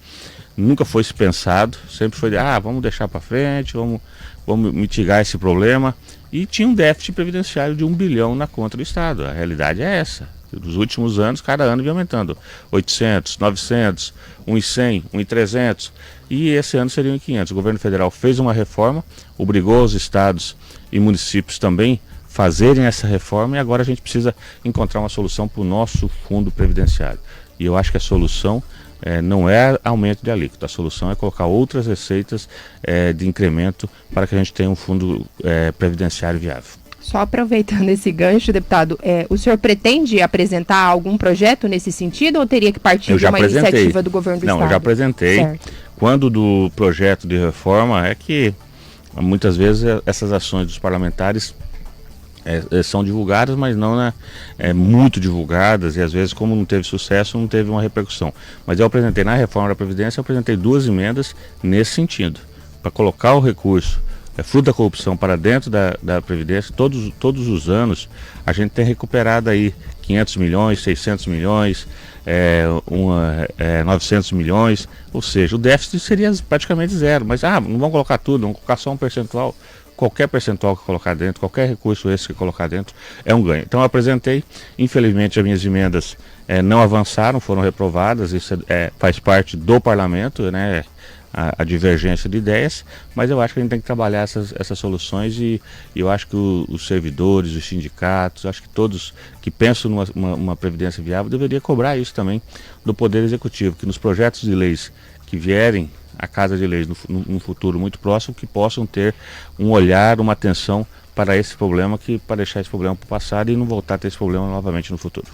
D: nunca foi se pensado, sempre foi vamos deixar para frente, vamos mitigar esse problema. E tinha um déficit previdenciário de 1 bilhão na conta do Estado. A realidade é essa. Nos últimos anos, cada ano vem aumentando. 800, 900, 1.100, 1.300 e esse ano seriam 500. O governo federal fez uma reforma, obrigou os estados e municípios também fazerem essa reforma e agora a gente precisa encontrar uma solução para o nosso fundo previdenciário. E eu acho que a solução não é aumento de alíquota, a solução é colocar outras receitas de incremento para que a gente tenha um fundo previdenciário viável.
C: Só aproveitando esse gancho, deputado, o senhor pretende apresentar algum projeto nesse sentido ou teria que partir de uma iniciativa do governo do Estado?
D: Não, eu já apresentei. Certo. Quando do projeto de reforma é que muitas vezes essas ações dos parlamentares são divulgadas, mas não muito divulgadas e às vezes como não teve sucesso, não teve uma repercussão. Mas eu apresentei na reforma da Previdência, eu apresentei 2 emendas nesse sentido, para colocar o recurso fruto da corrupção para dentro da Previdência. Todos os anos a gente tem recuperado aí 500 milhões, 600 milhões, 900 milhões, ou seja, o déficit seria praticamente zero, mas não vamos colocar tudo, vamos colocar só um percentual. Qualquer percentual que colocar dentro, qualquer recurso esse que colocar dentro é um ganho. Então eu apresentei, infelizmente as minhas emendas não avançaram, foram reprovadas, isso faz parte do parlamento, né? A divergência de ideias, mas eu acho que a gente tem que trabalhar essas soluções e eu acho que os servidores, os sindicatos, acho que todos que pensam numa previdência viável deveriam cobrar isso também do Poder Executivo, que nos projetos de leis que vierem à Casa de Leis no futuro muito próximo, que possam ter um olhar, uma atenção para esse problema, para deixar esse problema para o passado e não voltar a ter esse problema novamente no futuro.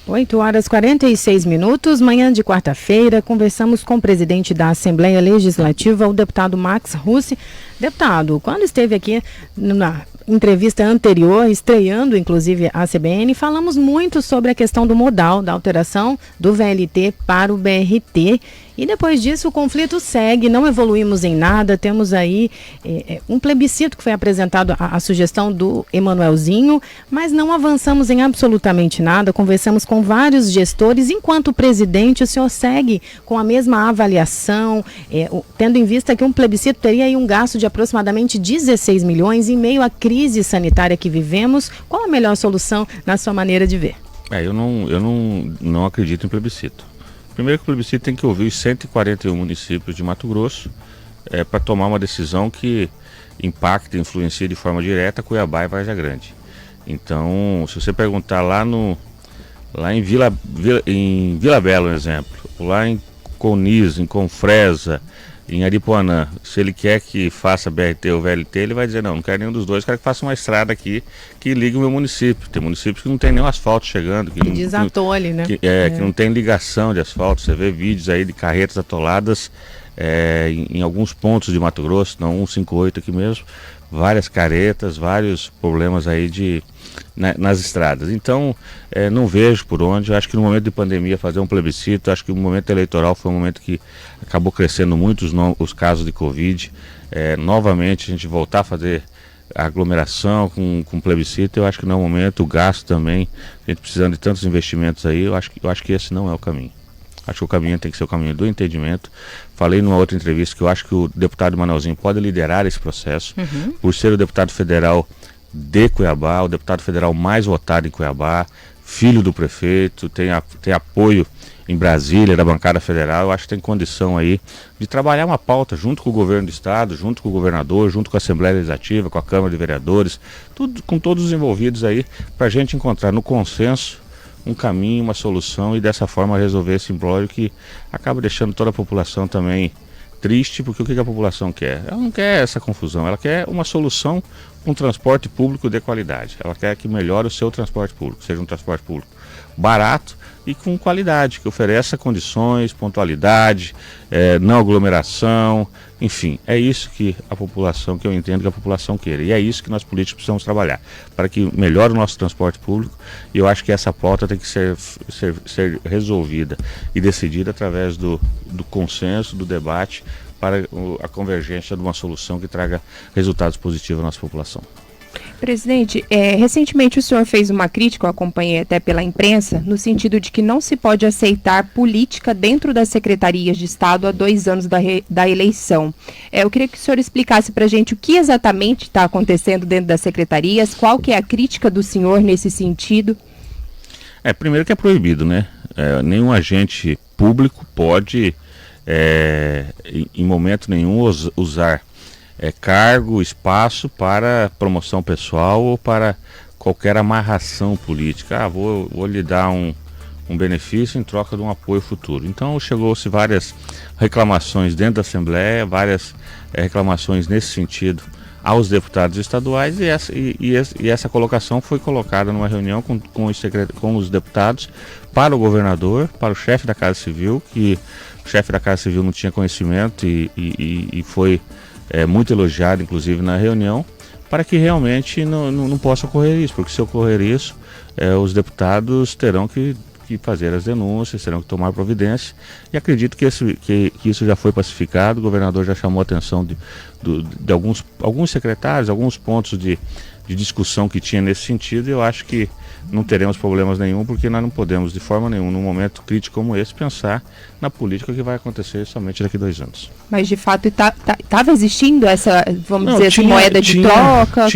A: 8h46, manhã de quarta-feira, conversamos com o presidente da Assembleia Legislativa, o deputado Max Russi. Deputado, quando esteve aqui na entrevista anterior, estreando inclusive a CBN, falamos muito sobre a questão do modal, da alteração do VLT para o BRT. E depois disso o conflito segue, não evoluímos em nada, temos aí um plebiscito que foi apresentado, a sugestão do Emanuelzinho, mas não avançamos em absolutamente nada, conversamos com vários gestores. Enquanto presidente, o senhor segue com a mesma avaliação, tendo em vista que um plebiscito teria aí um gasto de aproximadamente 16 milhões em meio à crise sanitária que vivemos. Qual a melhor solução na sua maneira de ver?
D: Eu não acredito em plebiscito. Primeiro que o plebiscito tem que ouvir os 141 municípios de Mato Grosso para tomar uma decisão que impacta e influencia de forma direta Cuiabá e Várzea Grande. Então, se você perguntar lá em Vila Bela, um exemplo, lá em Coniz, em Confresa, em Aripuanã, se ele quer que faça BRT ou VLT, ele vai dizer, não quero nenhum dos dois, quero que faça uma estrada aqui que ligue o meu município. Tem municípios que não tem nenhum asfalto chegando. Que
A: desatole, né?
D: Que não tem ligação de asfalto. Você vê vídeos aí de carretas atoladas em alguns pontos de Mato Grosso, não 158 aqui mesmo, várias caretas, vários problemas aí nas estradas. Então, não vejo por onde. Eu acho que no momento de pandemia fazer um plebiscito, acho que o momento eleitoral foi um momento que acabou crescendo muito os casos de Covid. Novamente, a gente voltar a fazer a aglomeração com plebiscito, eu acho que não é o momento. O gasto também, a gente precisando de tantos investimentos aí, eu acho que esse não é o caminho. Acho que o caminho tem que ser o caminho do entendimento. Falei numa outra entrevista que eu acho que o deputado Manelzinho pode liderar esse processo, por ser o deputado federal de Cuiabá, o deputado federal mais votado em Cuiabá, filho do prefeito, tem apoio em Brasília, da bancada federal. Eu acho que tem condição aí de trabalhar uma pauta junto com o governo do estado, junto com o governador, junto com a Assembleia Legislativa, com a Câmara de Vereadores, com todos os envolvidos aí, para a gente encontrar no consenso um caminho, uma solução e dessa forma resolver esse imbróglio que acaba deixando toda a população também triste, porque o que a população quer? Ela não quer essa confusão, ela quer uma solução para um transporte público de qualidade. Ela quer que melhore o seu transporte público, seja um transporte público barato e com qualidade, que ofereça condições, pontualidade, não aglomeração, enfim, é isso que a população, que eu entendo que a população queira, e é isso que nós políticos precisamos trabalhar, para que melhore o nosso transporte público, e eu acho que essa pauta tem que ser resolvida e decidida através do consenso, do debate, para a convergência de uma solução que traga resultados positivos à nossa população.
C: Presidente, recentemente o senhor fez uma crítica, eu acompanhei até pela imprensa, no sentido de que não se pode aceitar política dentro das secretarias de Estado há 2 anos da eleição. Eu queria que o senhor explicasse para a gente o que exatamente está acontecendo dentro das secretarias, qual que é a crítica do senhor nesse sentido?
D: Primeiro que é proibido, né? Nenhum agente público pode, em momento nenhum, usar cargo, espaço para promoção pessoal ou para qualquer amarração política. Vou lhe dar um benefício em troca de um apoio futuro. Então chegou-se várias reclamações dentro da Assembleia, várias reclamações nesse sentido aos deputados estaduais e essa colocação foi colocada numa reunião com os deputados para o governador, para o chefe da Casa Civil, que o chefe da Casa Civil não tinha conhecimento e foi muito elogiado, inclusive, na reunião, para que realmente não possa ocorrer isso, porque se ocorrer isso, os deputados terão que fazer as denúncias, terão que tomar providência, e acredito que isso já foi pacificado. O governador já chamou a atenção de alguns secretários, alguns pontos de discussão que tinha nesse sentido, e eu acho que não teremos problemas nenhum, porque nós não podemos, de forma nenhuma, num momento crítico como esse, pensar na política que vai acontecer somente daqui a 2 anos.
C: Mas, de fato, estava existindo essa, dizer assim, moeda de troca?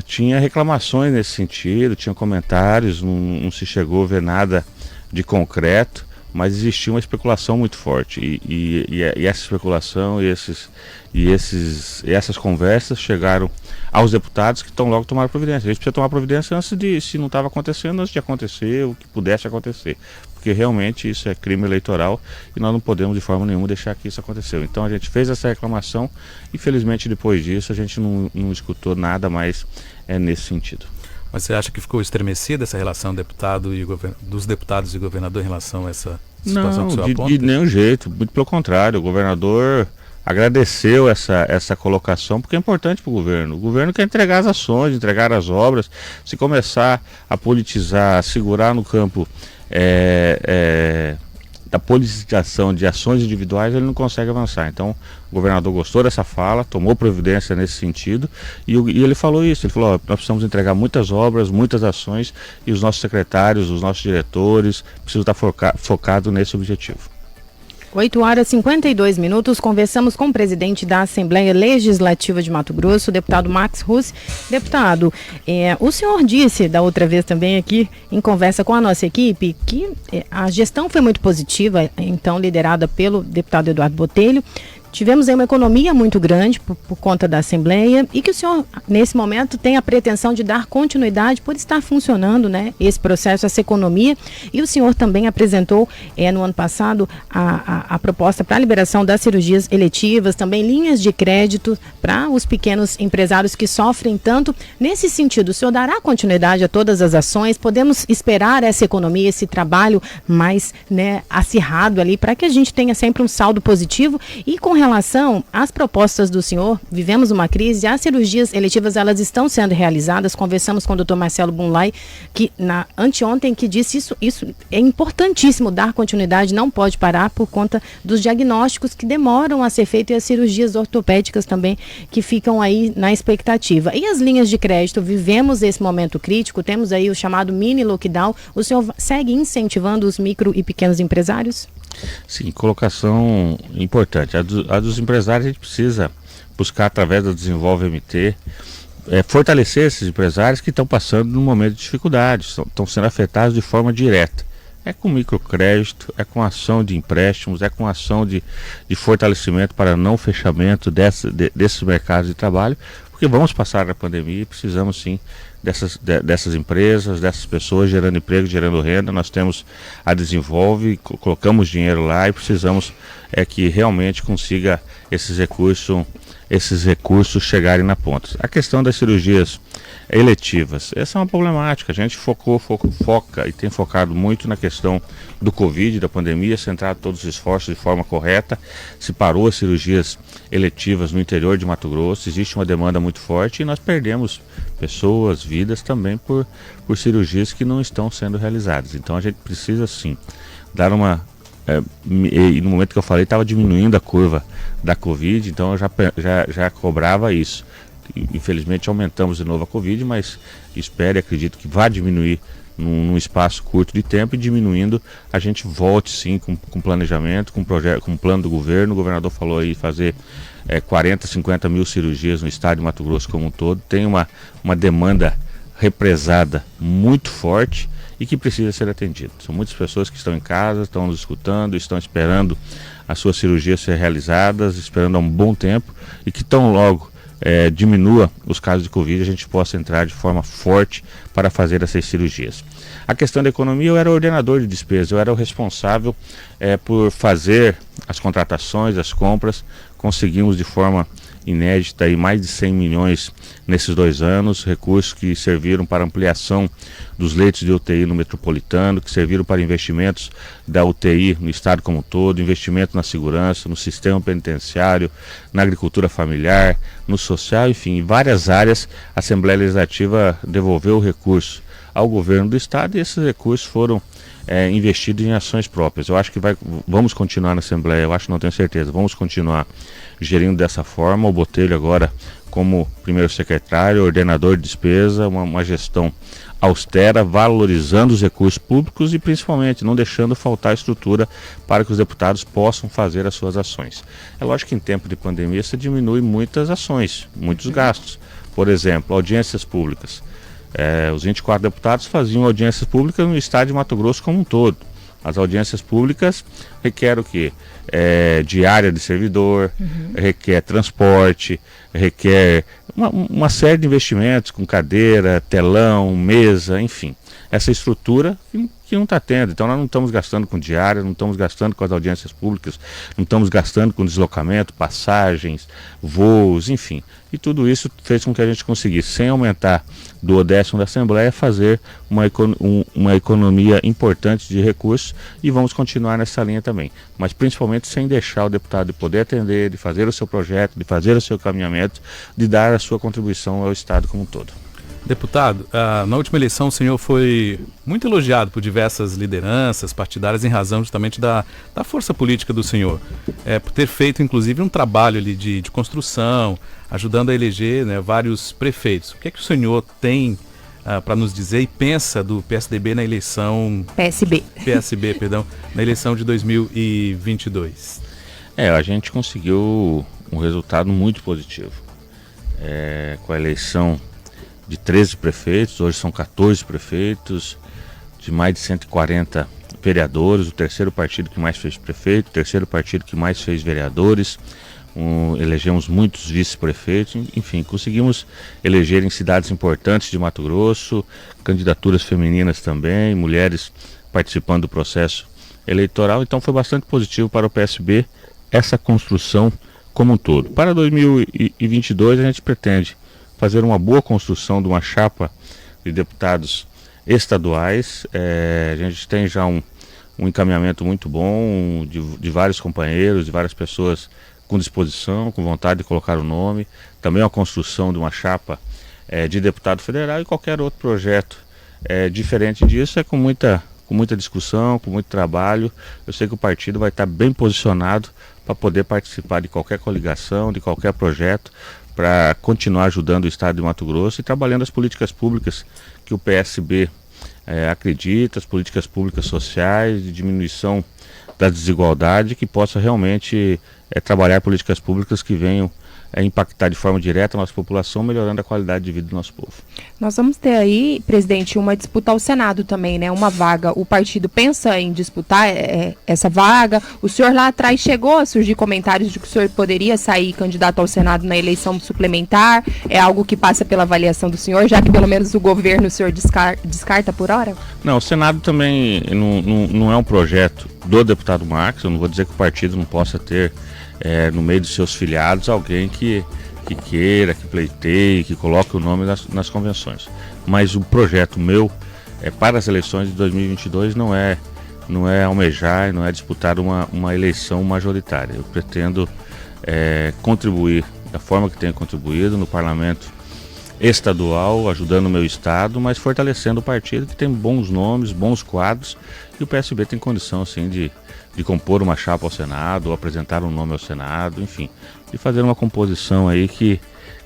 D: Tinha reclamações nesse sentido, tinha comentários, não se chegou a ver nada de concreto, mas existia uma especulação muito forte, e essa especulação e essas conversas chegaram aos deputados, que estão logo tomar providência. A gente precisa tomar providência se não estava acontecendo, antes de acontecer, o que pudesse acontecer, porque realmente isso é crime eleitoral e nós não podemos de forma nenhuma deixar que isso aconteceu. Então a gente fez essa reclamação e felizmente depois disso a gente não escutou nada mais nesse sentido.
B: Mas você acha que ficou estremecida essa relação dos deputados e governador em relação a essa situação que o senhor aponta?
D: De nenhum jeito, muito pelo contrário. O governador agradeceu essa colocação, porque é importante para o governo. O governo quer entregar as ações, entregar as obras. Se começar a politizar, a segurar no campo da politização de ações individuais, ele não consegue avançar. Então o governador gostou dessa fala, tomou providência nesse sentido, e ele falou isso, ele falou, nós precisamos entregar muitas obras, muitas ações, e os nossos secretários, os nossos diretores precisam estar focados nesse objetivo.
A: 8h52, conversamos com o presidente da Assembleia Legislativa de Mato Grosso, o deputado Max Russi. Deputado, o senhor disse da outra vez também aqui, em conversa com a nossa equipe, que a gestão foi muito positiva, então liderada pelo deputado Eduardo Botelho. Tivemos aí uma economia muito grande por conta da Assembleia e que o senhor, nesse momento, tem a pretensão de dar continuidade por estar funcionando, né, esse processo, essa economia. E o senhor também apresentou, no ano passado, a proposta para a liberação das cirurgias eletivas, também linhas de crédito para os pequenos empresários que sofrem tanto. Nesse sentido, o senhor dará continuidade a todas as ações? Podemos esperar essa economia, esse trabalho mais, acirrado ali, para que a gente tenha sempre um saldo positivo? E com relação às propostas do senhor, vivemos uma crise, as cirurgias eletivas elas estão sendo realizadas. Conversamos com o Dr. Marcelo Bunlai, que anteontem que disse isso é importantíssimo dar continuidade, não pode parar por conta dos diagnósticos que demoram a ser feitos e as cirurgias ortopédicas também que ficam aí na expectativa. E as linhas de crédito, vivemos esse momento crítico, temos aí o chamado mini lockdown. O senhor segue incentivando os micro e pequenos empresários?
D: Sim, colocação importante. A dos empresários a gente precisa buscar através do Desenvolve MT, fortalecer esses empresários que estão passando num momento de dificuldade, estão sendo afetados de forma direta. É com microcrédito, é com ação de empréstimos, é com ação de fortalecimento para não fechamento desses mercados de trabalho, porque vamos passar a pandemia e precisamos sim dessas empresas, dessas pessoas gerando emprego, gerando renda. Nós temos a Desenvolve, colocamos dinheiro lá e precisamos que realmente consiga esses recursos chegarem na ponta. A questão das cirurgias eletivas, essa é uma problemática. A gente foca e tem focado muito na questão do Covid, da pandemia, centrado todos os esforços de forma correta. Se parou as cirurgias eletivas no interior de Mato Grosso, existe uma demanda muito forte e nós perdemos pessoas, vidas também por cirurgias que não estão sendo realizadas. Então a gente precisa sim dar uma... e no momento que eu falei, estava diminuindo a curva da Covid, então eu já cobrava isso. Infelizmente aumentamos de novo a Covid, mas espero e acredito que vai diminuir num espaço curto de tempo, e diminuindo a gente volte sim com planejamento, com projeto, com plano do governo. O governador falou aí fazer 40, 50 mil cirurgias no estado de Mato Grosso como um todo. Tem uma demanda represada muito forte e que precisa ser atendida. São muitas pessoas que estão em casa, estão nos escutando, estão esperando as suas cirurgias ser realizadas, esperando há um bom tempo, e que tão logo diminua os casos de Covid, a gente possa entrar de forma forte para fazer essas cirurgias. A questão da economia, eu era o ordenador de despesa, eu era o responsável por fazer as contratações, as compras. Conseguimos de forma inédita aí mais de 100 milhões nesses 2 anos, recursos que serviram para ampliação dos leitos de UTI no metropolitano, que serviram para investimentos da UTI no estado como um todo, investimento na segurança, no sistema penitenciário, na agricultura familiar, no social, enfim, em várias áreas. A Assembleia Legislativa devolveu o recurso ao governo do estado e esses recursos foram investidos em ações próprias. Eu acho que vamos continuar na Assembleia, eu acho, não tenho certeza, vamos continuar gerindo dessa forma. O Botelho agora como primeiro secretário, ordenador de despesa, uma gestão austera, valorizando os recursos públicos e principalmente não deixando faltar estrutura para que os deputados possam fazer as suas ações. É lógico que em tempo de pandemia você diminui muitas ações, muitos gastos. Por exemplo, audiências públicas. Os 24 deputados faziam audiências públicas no estado de Mato Grosso como um todo. As audiências públicas requer o quê? Diária de servidor, requer transporte, requer uma série de investimentos com cadeira, telão, mesa, enfim. Essa estrutura que não está tendo. Então nós não estamos gastando com diária, não estamos gastando com as audiências públicas, não estamos gastando com deslocamento, passagens, voos, enfim. E tudo isso fez com que a gente conseguisse, sem aumentar do 10º da Assembleia, fazer uma economia importante de recursos, e vamos continuar nessa linha também. Mas principalmente sem deixar o deputado de poder atender, de fazer o seu projeto, de fazer o seu caminhamento, de dar a sua contribuição ao Estado como um todo.
B: Deputado, na última eleição o senhor foi muito elogiado por diversas lideranças partidárias em razão justamente da força política do senhor, por ter feito inclusive um trabalho ali de construção, ajudando a eleger, né, vários prefeitos. O que é que o senhor tem para nos dizer e pensa do PSDB na eleição... PSB, perdão, na eleição de 2022?
D: A gente conseguiu um resultado muito positivo com a eleição de 13 prefeitos, hoje são 14 prefeitos, de mais de 140 vereadores, o terceiro partido que mais fez prefeito, o terceiro partido que mais fez vereadores, elegemos muitos vice-prefeitos, enfim, conseguimos eleger em cidades importantes de Mato Grosso, candidaturas femininas também, mulheres participando do processo eleitoral, então foi bastante positivo para o PSB essa construção como um todo. Para 2022 a gente pretende fazer uma boa construção de uma chapa de deputados estaduais. A gente tem já um encaminhamento muito bom de vários companheiros, de várias pessoas com disposição, com vontade de colocar o nome, também a construção de uma chapa de deputado federal e qualquer outro projeto diferente disso com muita discussão, com muito trabalho. Eu sei que o partido vai estar bem posicionado para poder participar de qualquer coligação, de qualquer projeto, para continuar ajudando o Estado de Mato Grosso e trabalhando as políticas públicas que o PSB acredita, as políticas públicas sociais, de diminuição da desigualdade, que possa realmente trabalhar políticas públicas que venham impactar de forma direta a nossa população, melhorando a qualidade de vida do nosso povo.
C: Nós vamos ter aí, presidente, uma disputa ao Senado também, né? Uma vaga. O partido pensa em disputar essa vaga. O senhor lá atrás chegou a surgir comentários de que o senhor poderia sair candidato ao Senado na eleição suplementar. É algo que passa pela avaliação do senhor, já que pelo menos o governo o senhor descarta por hora?
D: Não, o Senado também não é um projeto do deputado Marcos. Eu não vou dizer que o partido não possa ter no meio dos seus filiados alguém que queira, que pleiteie, que coloque o nome nas convenções. Mas o projeto meu para as eleições de 2022 não é almejar, não é disputar uma eleição majoritária. Eu pretendo contribuir da forma que tenho contribuído no parlamento estadual, ajudando o meu estado, mas fortalecendo o partido, que tem bons nomes, bons quadros, e o PSB tem condição assim de compor uma chapa ao Senado, ou apresentar um nome ao Senado, enfim, de fazer uma composição aí que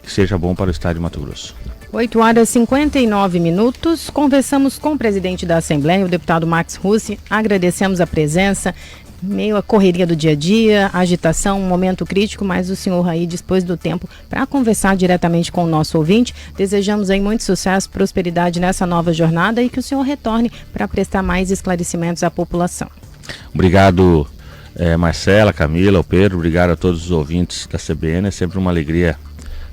D: seja bom para o estado de Mato Grosso.
A: 8h59. Conversamos com o presidente da Assembleia, o deputado Max Russi. Agradecemos a presença, meio a correria do dia a dia, agitação, um momento crítico, mas o senhor aí dispôs do tempo para conversar diretamente com o nosso ouvinte. Desejamos aí muito sucesso, prosperidade nessa nova jornada e que o senhor retorne para prestar mais esclarecimentos à população.
D: Obrigado, Marcela, Camila, o Pedro, obrigado a todos os ouvintes da CBN. É sempre uma alegria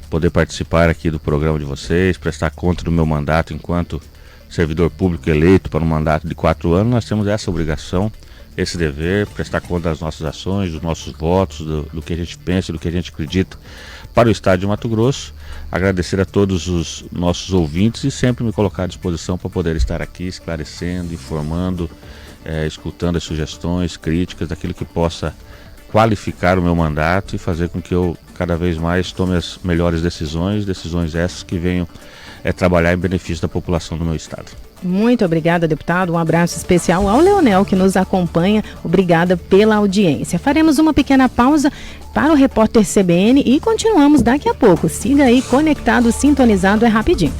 D: poder participar aqui do programa de vocês, prestar conta do meu mandato enquanto servidor público eleito para um mandato de 4 anos. Nós temos essa obrigação, esse dever, prestar conta das nossas ações, dos nossos votos, do que a gente pensa, do que a gente acredita para o estado de Mato Grosso. Agradecer a todos os nossos ouvintes e sempre me colocar à disposição para poder estar aqui esclarecendo, informando, escutando as sugestões, críticas, daquilo que possa qualificar o meu mandato e fazer com que eu cada vez mais tome as melhores decisões essas que venham trabalhar em benefício da população do meu estado.
A: Muito obrigada, deputado. Um abraço especial ao Leonel, que nos acompanha. Obrigada pela audiência. Faremos uma pequena pausa para o repórter CBN e continuamos daqui a pouco. Siga aí conectado, sintonizado, é rapidinho.